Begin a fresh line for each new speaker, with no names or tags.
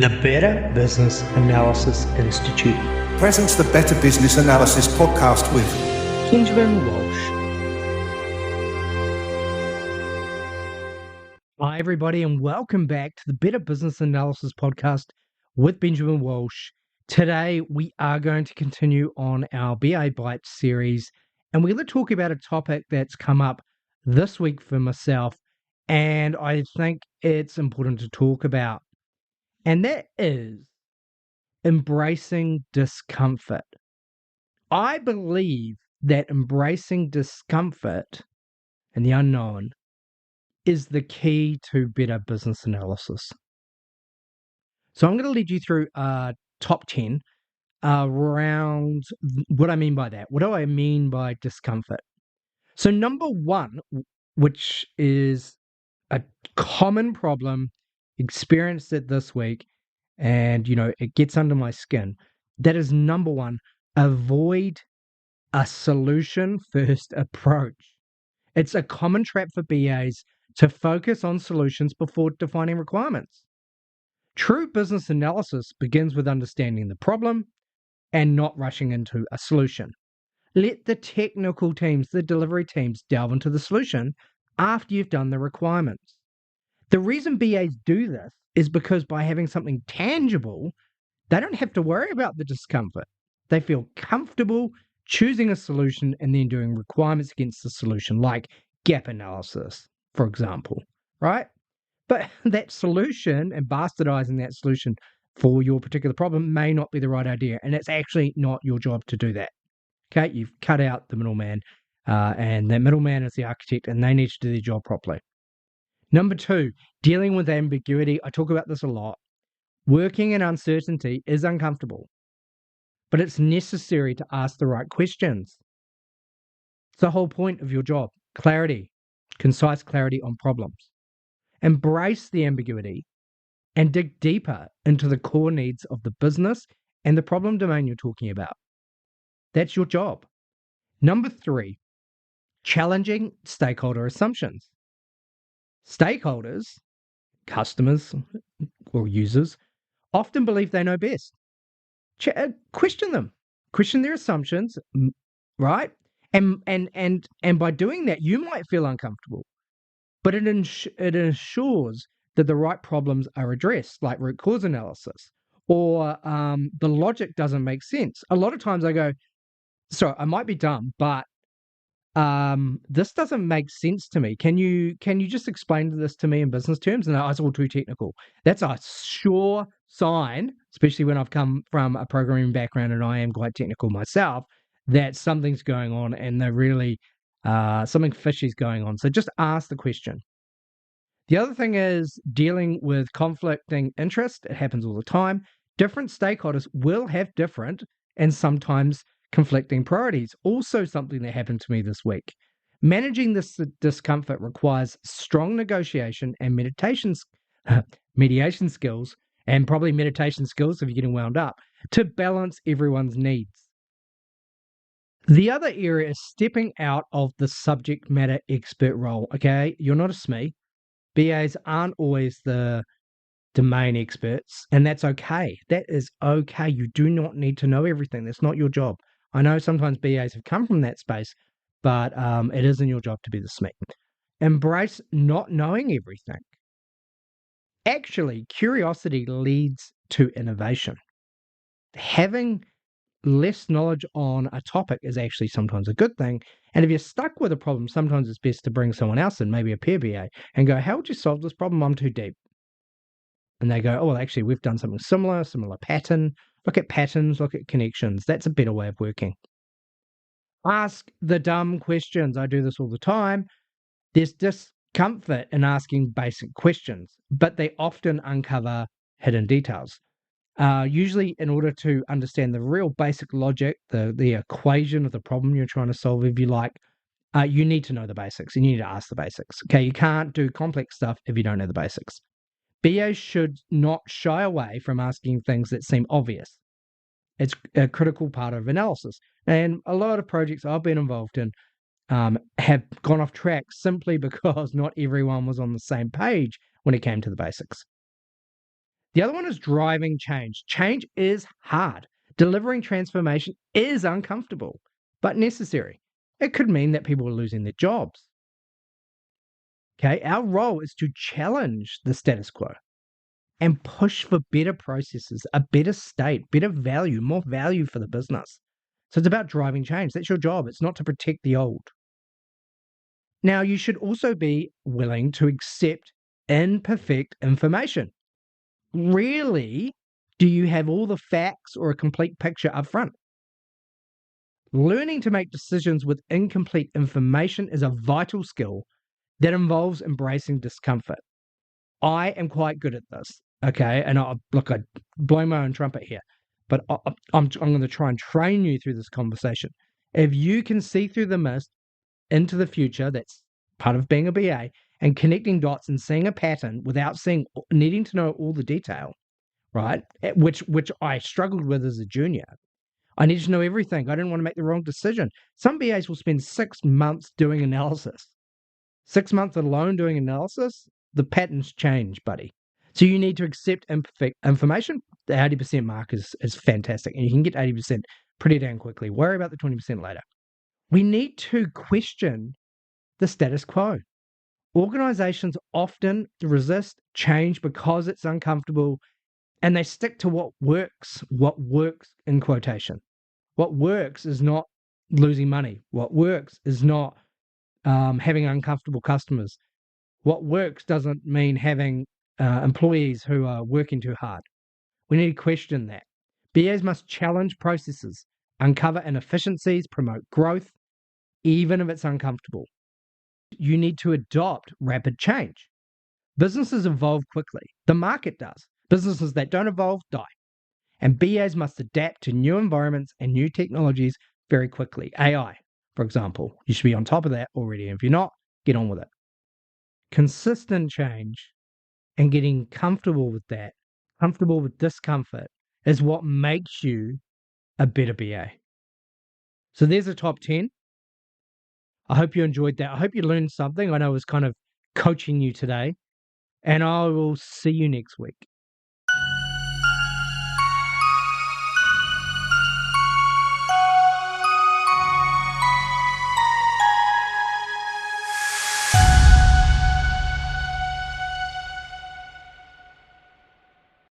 The Better Business Analysis Institute
presents the Better Business Analysis podcast with
Benjamin Walsh. Hi, everybody, and welcome back to the Better Business Analysis podcast with Benjamin Walsh. Today, we are going to continue on our BA Bites series, and we're going to talk about a topic that's come up this week for myself, and I think it's important to talk about. And that is embracing discomfort. I believe that embracing discomfort and the unknown is the key to better business analysis. So I'm going to lead you through a top 10 around what I mean by that. What do I mean by discomfort? So number one, which is a common problem, experienced it this week, and it gets under my skin. That is number one, avoid a solution first approach. It's a common trap for BAs to focus on solutions before defining requirements. True business analysis begins with understanding the problem and not rushing into a solution. Let the technical teams, the delivery teams, delve into the solution after you've done the requirements. The reason BAs do this is because by having something tangible, they don't have to worry about the discomfort. They feel comfortable choosing a solution and then doing requirements against the solution, like gap analysis, for example, right? But that solution and bastardizing that solution for your particular problem may not be the right idea, and it's actually not your job to do that. Okay, you've cut out the middleman, and that middleman is the architect, and they need to do their job properly. Number two, dealing with ambiguity. I talk about this a lot. Working in uncertainty is uncomfortable, but it's necessary to ask the right questions. It's the whole point of your job. Clarity, concise clarity on problems. Embrace the ambiguity and dig deeper into the core needs of the business and the problem domain you're talking about. That's your job. Number three, challenging stakeholder assumptions. Stakeholders, customers or users, often believe they know best. Question them, question their assumptions, right? And by doing that, you might feel uncomfortable, but it ensures that the right problems are addressed, like root cause analysis, or the logic doesn't make sense. A lot of times I go, sorry, I might be dumb, but this doesn't make sense to me. Can you just explain this to me in business terms? No, it's all too technical. That's a sure sign, especially when I've come from a programming background and I am quite technical myself, that something's going on and they're really something fishy's going on. So just ask the question. The other thing is dealing with conflicting interest. It happens all the time. Different stakeholders will have different and sometimes conflicting priorities. Also something that happened to me this week. Managing this discomfort requires strong negotiation and mediation skills, and probably meditation skills if you're getting wound up, to balance everyone's needs. The other area is stepping out of the subject matter expert role. Okay, you're not a SME. BAs aren't always the domain experts, and that's okay. That is okay. You do not need to know everything. That's not your job. I know sometimes BAs have come from that space, but it isn't your job to be the SME. Embrace not knowing everything. Actually, curiosity leads to innovation. Having less knowledge on a topic is actually sometimes a good thing. And if you're stuck with a problem, sometimes it's best to bring someone else in, maybe a peer BA, and go, how would you solve this problem? I'm too deep. And they go, oh, well, actually, we've done something similar pattern. Look at patterns, look at connections. That's a better way of working. Ask the dumb questions. I do this all the time. There's discomfort in asking basic questions, but they often uncover hidden details. Usually, in order to understand the real basic logic, the equation of the problem you're trying to solve, if you like, you need to know the basics and you need to ask the basics. Okay, you can't do complex stuff if you don't know the basics. BAs should not shy away from asking things that seem obvious. It's a critical part of analysis. And a lot of projects I've been involved in have gone off track simply because not everyone was on the same page when it came to the basics. The other one is driving change. Change is hard. Delivering transformation is uncomfortable, but necessary. It could mean that people are losing their jobs. Okay, our role is to challenge the status quo and push for better processes, a better state, better value, more value for the business. So it's about driving change. That's your job. It's not to protect the old. Now, you should also be willing to accept imperfect information. Rarely do you have all the facts or a complete picture up front. Learning to make decisions with incomplete information is a vital skill that involves embracing discomfort. I am quite good at this, okay? And I blow my own trumpet here, but I'm going to try and train you through this conversation. If you can see through the mist into the future, that's part of being a BA, and connecting dots and seeing a pattern without needing to know all the detail, right? Which I struggled with as a junior. I needed to know everything. I didn't want to make the wrong decision. Some BAs will spend 6 months doing analysis. 6 months alone doing analysis, the patterns change, buddy. So you need to accept imperfect information. The 80% mark is fantastic, and you can get 80% pretty damn quickly. Worry about the 20% later. We need to question the status quo. Organizations often resist change because it's uncomfortable, and they stick to what works in quotation. What works is not losing money. What works is not having uncomfortable customers. What works doesn't mean having employees who are working too hard. We need to question that. BAs must challenge processes, uncover inefficiencies, promote growth, even if it's uncomfortable. You need to adopt rapid change. Businesses evolve quickly. The market does. Businesses that don't evolve die. And BAs must adapt to new environments and new technologies very quickly. AI, for example, you should be on top of that already. If you're not, get on with it. Consistent change and getting comfortable with that, comfortable with discomfort, is what makes you a better BA. So there's a top 10. I hope you enjoyed that. I hope you learned something. I know I was kind of coaching you today, and I will see you next week.